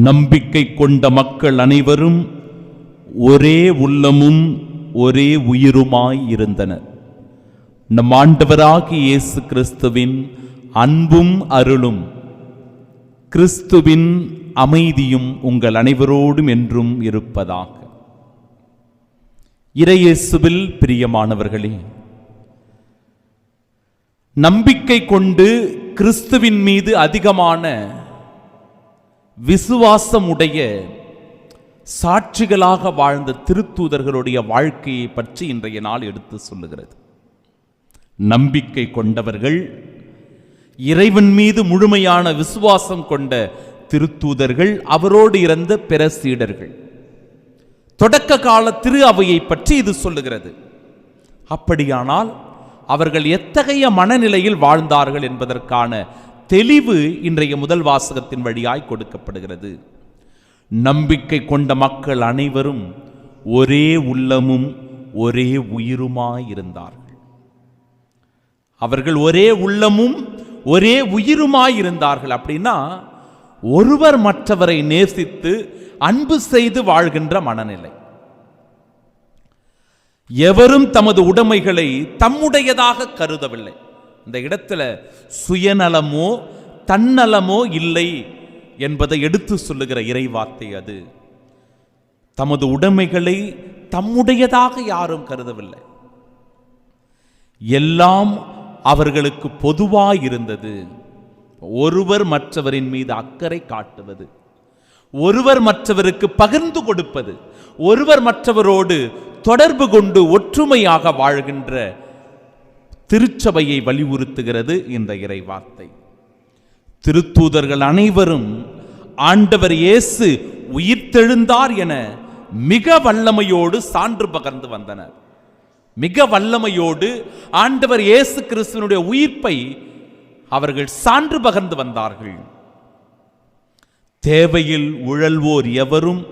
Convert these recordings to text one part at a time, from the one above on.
நம்பிக்கை கொண்ட மக்கள் அனைவரும் ஒரே உள்ளமும் ஒரே உயிருமாய் இருந்தனர். நம் ஆண்டவராகிய இயேசு கிறிஸ்துவின் அன்பும் அருளும் கிறிஸ்துவின் அமைதியும் உங்கள் அனைவரோடும் என்றும் இருப்பதாக. இறையேசுவில் பிரியமானவர்களே, நம்பிக்கை கொண்டு கிறிஸ்துவின் மீது அதிகமான விசுவாசமுடைய சாட்சிகளாக வாழ்ந்த திருத்தூதர்களுடைய வாழ்க்கையை பற்றி இன்றைய நாள் எடுத்து சொல்லுகிறது. நம்பிக்கை கொண்டவர்கள், இறைவன் மீது முழுமையான விசுவாசம் கொண்ட திருத்தூதர்கள், அவரோடு இருந்த பிற சீடர்கள், தொடக்க கால திரு அவையை பற்றி இது சொல்லுகிறது. அப்படியானால் அவர்கள் எத்தகைய மனநிலையில் வாழ்ந்தார்கள் என்பதற்கான தெளிவு இன்றைய முதல் வாசகத்தின் வழியாய் கொடுக்கப்படுகிறது. நம்பிக்கை கொண்ட மக்கள் அனைவரும் ஒரே உள்ளமும் ஒரே உயிருமாயிருந்தார்கள். அவர்கள் ஒரே உள்ளமும் ஒரே உயிருமாயிருந்தார்கள். அப்படின்னா ஒருவர் மற்றவரை நேசித்து அன்பு செய்து வாழ்கின்ற மனநிலை. எவரும் தமது உடைமைகளை தம்முடையதாக கருதவில்லை. இந்த இடத்துல சுயநலமோ தன்னலமோ இல்லை என்பதை எடுத்து சொல்லுகிற இறைவார்த்தை அது. தமது உடைமைகளை தம்முடையதாக யாரும் கருதவில்லை. எல்லாம் அவர்களுக்கு பொதுவாயிருந்தது. ஒருவர் மற்றவரின் மீது அக்கறை காட்டுவது, ஒருவர் மற்றவருக்கு பகிர்ந்து கொடுப்பது, ஒருவர் மற்றவரோடு தொடர்பு கொண்டு ஒற்றுமையாக வாழ்கின்ற திருச்சபையை வலியுறுத்துகிறது இந்த இறைவார்த்தை. திருத்தூதர்கள் அனைவரும் ஆண்டவர் இயேசு உயிர்த்தெழுந்தார் என மிக வல்லமையோடு சான்று பகர்ந்து வந்தனர். மிக வல்லமையோடு ஆண்டவர் இயேசு கிறிஸ்துவினுடைய உயிர்ப்பை அவர்கள் சான்று பகர்ந்து வந்தார்கள். தேவையில் உழல்வோர் எவரும்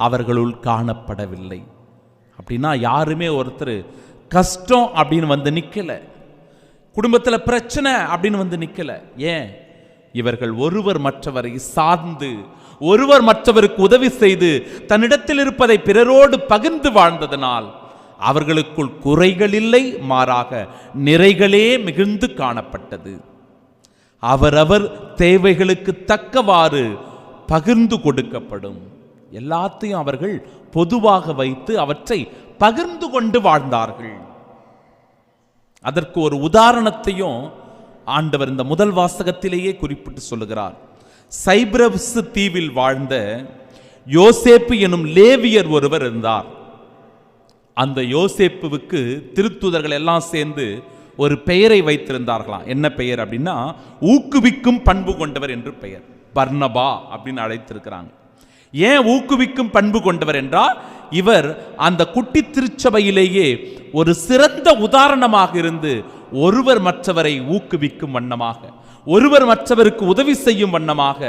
அவர்களுள் காணப்படவில்லை. அப்படின்னா யாருமே ஒருத்தர் கஷ்டம் அப்படின்னு வந்து நிக்கல, குடும்பத்தில் பிரச்சனை அப்படின்னு வந்து நிக்கல. ஏன்? இவர்கள் ஒருவர் மற்றவரை சார்ந்து, ஒருவர் மற்றவருக்கு உதவி செய்து, தன்னிடத்தில் இருப்பதை பிறரோடு பகிர்ந்து வாழ்ந்ததனால் அவர்களுக்குள் குறைகள் இல்லை, மாறாக நிறைகளே மிகுந்து காணப்பட்டது. அவரவர் தேவைகளுக்கு தக்கவாறு பகிர்ந்து கொடுக்கப்படும். எல்லாத்தையும் அவர்கள் பொதுவாக வைத்து அவற்றை பகிர்ந்து கொண்டு வாழ்ந்தார்கள். அதற்கு ஒரு உதாரணத்தையும் ஆண்டவர் இந்த முதல் வாசகத்திலேயே குறிப்பிட்டு சொல்லுகிறார். சைப்ரஸ் தீவில் வாழ்ந்த யோசேப்பு எனும் லேவியர் ஒருவர் இருந்தார். அந்த யோசேப்புவுக்கு திருத்தூதர்கள் எல்லாம் சேர்ந்து ஒரு பெயரை வைத்திருந்தார்களாம். என்ன பெயர் அப்படின்னா, ஊக்குவிக்கும் பண்பு கொண்டவர் என்று பெயர். பர்னபா அப்படின்னு அழைத்திருக்கிறாங்க. ஏன் ஊக்குவிக்கும் பண்பு கொண்டவர் என்றால், இவர் அந்த குட்டி திருச்சபையிலேயே ஒரு சிறந்த உதாரணமாக இருந்து ஒருவர் மற்றவரை ஊக்குவிக்கும் வண்ணமாக, ஒருவர் மற்றவருக்கு உதவி செய்யும் வண்ணமாக,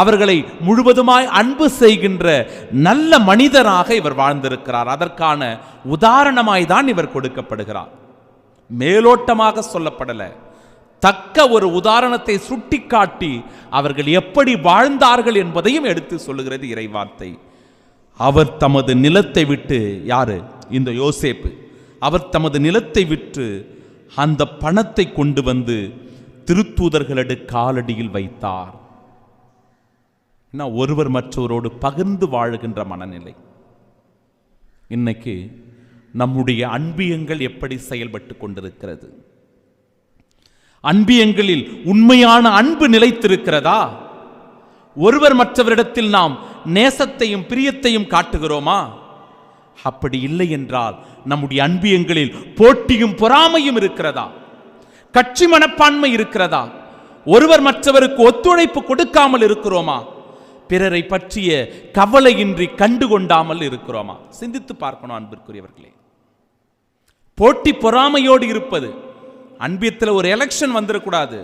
அவர்களை முழுவதுமாய் அன்பு செய்கின்ற நல்ல மனிதராக இவர் வாழ்ந்திருக்கிறார். அதற்கான உதாரணமாய் தான் இவர் கொடுக்கப்படுகிறார். மேலோட்டமாக சொல்லப்படல, தக்க ஒரு உதாரணத்தை சுட்டிக்காட்டி அவர்கள் எப்படி வாழ்ந்தார்கள் என்பதையும் எடுத்து சொல்லுகிறது இறைவார்த்தை. அவர் தமது நிலத்தை விட்டு, யாரு? இந்த யோசேப்பு. அவர் தமது நிலத்தை விட்டு அந்த பணத்தை கொண்டு வந்து திருத்தூதர்களோடு காலடியில் வைத்தார். ஒருவர் மற்றவரோடு பகிர்ந்து வாழுகின்ற மனநிலை. இன்னைக்கு நம்முடைய அன்பியங்கள் எப்படி செயல்பட்டு கொண்டிருக்கிறது? அன்பியங்களில் உண்மையான அன்பு நிலைத்திருக்கிறதா? ஒருவர் மற்றவரிடத்தில் நாம் நேசத்தையும் பிரியத்தையும் காட்டுகிறோமா? அப்படி இல்லை என்றால் நம்முடைய அன்பியங்களில் போட்டியும் பொறாமையும் இருக்கிறதா? கட்சி மனப்பான்மை இருக்கிறதா? ஒருவர் மற்றவருக்கு ஒத்துழைப்பு கொடுக்காமல் இருக்கிறோமா? பிறரை பற்றிய கவலையின்றி கண்டுகொண்டாமல் இருக்கிறோமா? சிந்தித்து பார்க்கணும் அன்பிற்குரியவர்களே. போட்டி பொறாமையோடு இருப்பது, அன்பியத்தில் ஒரு எலெக்ஷன் வந்துடக்கூடாது.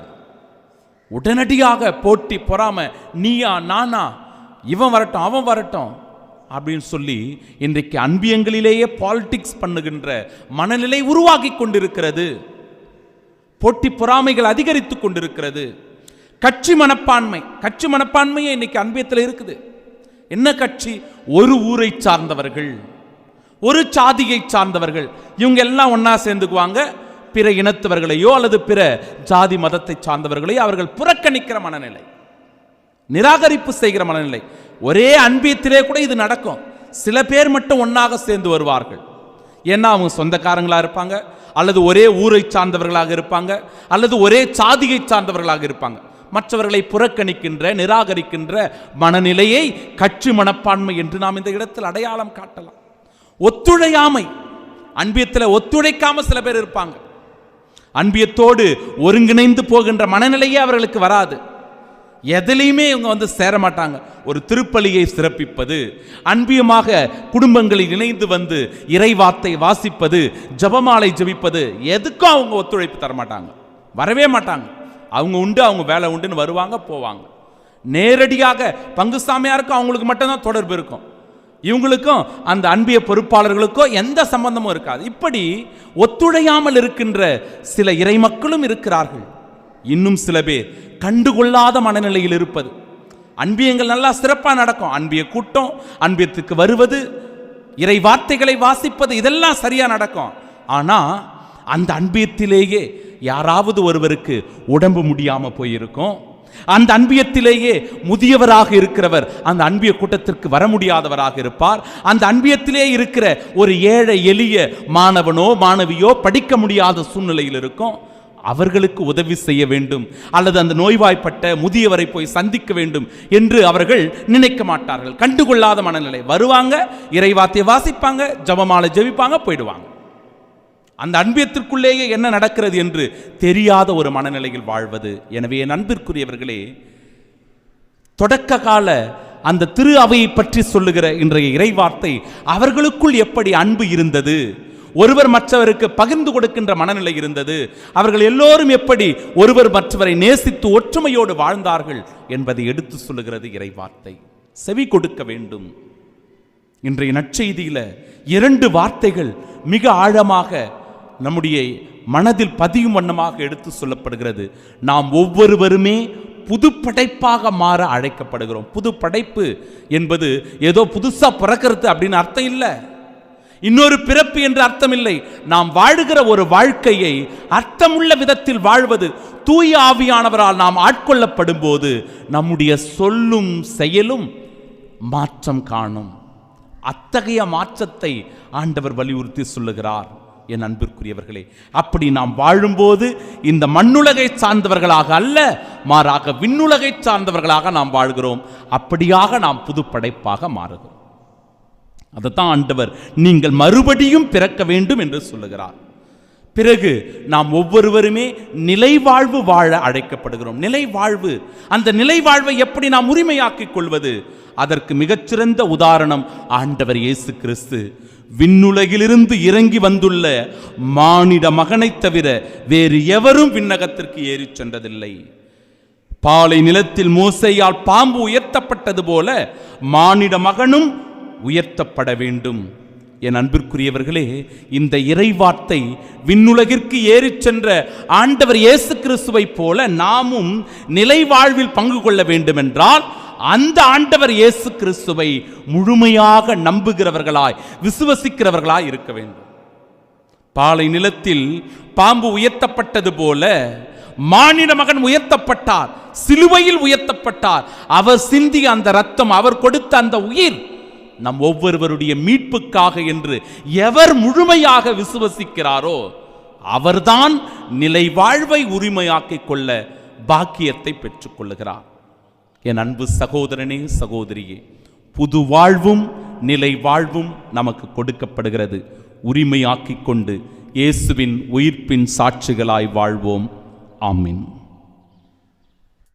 உடனடியாக போட்டி பொறாமை, நீயா நானா, இவன் வரட்டும் அவன் வரட்டும் அப்படின்னு சொல்லி இன்றைக்கு அன்பியங்களிலேயே பாலிடிக்ஸ் பண்ணுகின்ற மனநிலை உருவாகி கொண்டிருக்கிறது. போட்டி பொறாமைகள் அதிகரித்து கொண்டிருக்கிறது. கட்சி மனப்பான்மையே இன்னைக்கு அன்பியத்தில் இருக்குது. என்ன கட்சி? ஒரு ஊரை சார்ந்தவர்கள், ஒரு சாதியை சார்ந்தவர்கள், இவங்க எல்லாம் ஒன்னா சேர்ந்துக்குவாங்க. பிற இனத்தவர்களையோ அல்லது பிற ஜாதி மதத்தை சார்ந்தவர்களையோ அவர்கள் புறக்கணிக்கிற மனநிலை, நிராகரிப்பு செய்கிற மனநிலை. ஒரே அன்பியத்திலே கூட இது நடக்கும். சில பேர் மட்டும் ஒன்னாக சேர்ந்து வருவார்கள். ஏன்னா அவங்க சொந்தக்காரங்களா இருப்பாங்க, அல்லது ஒரே ஊரை சார்ந்தவர்களாக இருப்பாங்க, அல்லது ஒரே சாதியை சார்ந்தவர்களாக இருப்பாங்க. மற்றவர்களை புறக்கணிக்கின்ற, நிராகரிக்கின்ற மனநிலையை கட்சி மனப்பான்மை என்று நாம் இந்த இடத்தில் அடையாளம் காட்டலாம். ஒத்துழையாமை, அன்பியத்தில் ஒத்துழைக்காம சில பேர் இருப்பாங்க. அன்பியத்தோடு ஒருங்கிணைந்து போகின்ற மனநிலையே அவர்களுக்கு வராது. எதிலையுமே இவங்க சேர மாட்டாங்க. ஒரு திருப்பலியை சிறப்பிப்பது, அன்பியமாக குடும்பங்களில் இணைந்து வந்து இறைவார்த்தை வாசிப்பது, ஜபமாலை ஜபிப்பது, எதுக்கும் அவங்க ஒத்துழைப்பு தர மாட்டாங்க, வரவே மாட்டாங்க. அவங்க உண்டு, அவங்க வேலை உண்டுன்னு வருவாங்க போவாங்க. நேரடியாக பங்கு சாமியாருக்கும் அவங்களுக்கு மட்டும்தான் தொடர்பு இருக்கும். இவங்களுக்கும் அந்த அன்பிய பொறுப்பாளர்களுக்கோ எந்த சம்பந்தமும் இருக்காது. இப்படி ஒத்துழையாமல் இருக்கின்ற சில இறைமக்களும் இருக்கிறார்கள். இன்னும் சில பேர் கண்டுகொள்ளாத மனநிலையில் இருப்பது. அன்பியங்கள் நல்லா சிறப்பாக நடக்கும். அன்பிய கூட்டம், அன்பியத்துக்கு வருவது, இறை வார்த்தைகளை வாசிப்பது, இதெல்லாம் சரியா நடக்கும். ஆனா அந்த அன்பியத்திலேயே யாராவது ஒருவருக்கு உடம்பு முடியாம போயிருக்கும். அந்த அன்பியத்திலேயே முதியவராக இருக்கிறவர் அந்த அன்பிய கூட்டத்திற்கு வர முடியாதவராக இருப்பார். அந்த அன்பியத்திலே இருக்கிற ஒரு ஏழை எளிய மாணவனோ மாணவியோ படிக்க முடியாத சூழ்நிலையில் இருக்கும். அவர்களுக்கு உதவி செய்ய வேண்டும், அல்லது அந்த நோய்வாய்ப்பட்ட முதியவரை போய் சந்திக்க வேண்டும் என்று அவர்கள் நினைக்க மாட்டார்கள். கண்டுகொள்ளாத மனநிலை. வருவாங்க, இறைவார்த்தையை வாசிப்பாங்க, ஜபமாலை ஜெபிப்பாங்க, போயிடுவாங்க. அந்த அன்பியத்திற்குள்ளேயே என்ன நடக்கிறது என்று தெரியாத ஒரு மனநிலையில் வாழ்வது. எனவே என் அன்பிற்குரியவர்களே, தொடக்க கால அந்த திரு அவையை பற்றி சொல்லுகிற இன்றைய இறைவார்த்தை அவர்களுக்குள் எப்படி அன்பு இருந்தது, ஒருவர் மற்றவருக்கு பகிர்ந்து கொடுக்கின்ற மனநிலை இருந்தது, அவர்கள் எல்லோரும் எப்படி ஒருவர் மற்றவரை நேசித்து ஒற்றுமையோடு வாழ்ந்தார்கள் என்பதை எடுத்து சொல்லுகிறது இறைவார்த்தை. செவி கொடுக்க வேண்டும். இன்றைய நற்செய்தியில 2 வார்த்தைகள் மிக ஆழமாக நம்முடைய மனதில் பதியும் வண்ணமாக எடுத்து சொல்லப்படுகிறது. நாம் ஒவ்வொருவருமே புது படைப்பாக மாற அழைக்கப்படுகிறோம். புது படைப்பு என்பது ஏதோ புதுசா பிறக்கிறது அப்படின்னு அர்த்தம் இல்லை, இன்னொரு பிறப்பு என்று அர்த்தம் இல்லை. நாம் வாழுகிற ஒரு வாழ்க்கையை அர்த்தமுள்ள விதத்தில் வாழ்வது, தூய ஆவியானவரால் நாம் ஆட்கொள்ளப்படும் போது நம்முடைய சொல்லும் செயலும் மாற்றம் காணும். அத்தகைய மாற்றத்தை ஆண்டவர் வலியுறுத்தி சொல்லுகிறார். என் அன்பிற்குரியவர்களே, அப்படி நாம் வாழும்போது இந்த மண்ணுலகை சார்ந்தவர்களாக அல்ல, மாறாக விண்ணுலகை சார்ந்தவர்களாக நாம் வாழ்கிறோம். அப்படியாக நாம் புது படைப்பாக மாறுகிறோம். அதைத்தான் ஆண்டவர் நீங்கள் மறுபடியும் பிறக்க வேண்டும் என்று சொல்லுகிறார். பிறகு நாம் ஒவ்வொருவருமே நிலைவாழ்வு வாழ அழைக்கப்படுகிறோம். நிலைவாழ்வு, அந்த நிலைவாழ்வை எப்படி நாம் உரிமையாக்கிக் கொள்வது? அதற்கு மிகச்சிறந்த உதாரணம் ஆண்டவர் இயேசு கிறிஸ்து. விண்ணுலகிலிருந்து இறங்கி வந்துள்ள மானிட மகனை தவிர வேறு எவரும் விண்ணகத்திற்கு ஏறி சென்றதில்லை. பாலை நிலத்தில் மோசேயால் பாம்பு உயர்த்தப்பட்டது போல மானிட மகனும் உயர்த்தப்பட வேண்டும். என் அன்பிற்குரியவர்களே, இந்த இறைவார்த்தை விண்ணுலகிற்கு ஏறி சென்ற ஆண்டவர் இயேசு கிறிஸ்துவை போல நாமும் நிலை வாழ்வில் பங்கு கொள்ள வேண்டும் என்றால் அந்த ஆண்டவர் இயேசு கிறிஸ்துவை முழுமையாக நம்புகிறவர்களாய், விசுவசிக்கிறவர்களாய் இருக்க வேண்டும். பாலை நிலத்தில் பாம்பு உயர்த்தப்பட்டது போல மானிட மகன் உயர்த்தப்பட்டார், சிலுவையில் உயர்த்தப்பட்டார். அவர் சிந்திய அந்த இரத்தம், அவர் கொடுத்த அந்த உயிர் நம் ஒவ்வொருவருடைய மீட்புக்காக என்று எவர் முழுமையாக விசுவசிக்கிறாரோ அவர்தான் நிலை வாழ்வை உரிமையாக்கிக் கொள்ள பாக்கியத்தை பெற்றுக் கொள்ளுகிறார். என் அன்பு சகோதரனே, சகோதரியே, புது வாழ்வும் நிலை வாழ்வும் நமக்கு கொடுக்கப்படுகிறது. உரிமையாக்கிக் கொண்டு இயேசுவின் உயிர்ப்பின் சாட்சிகளாய் வாழ்வோம். ஆமீன்.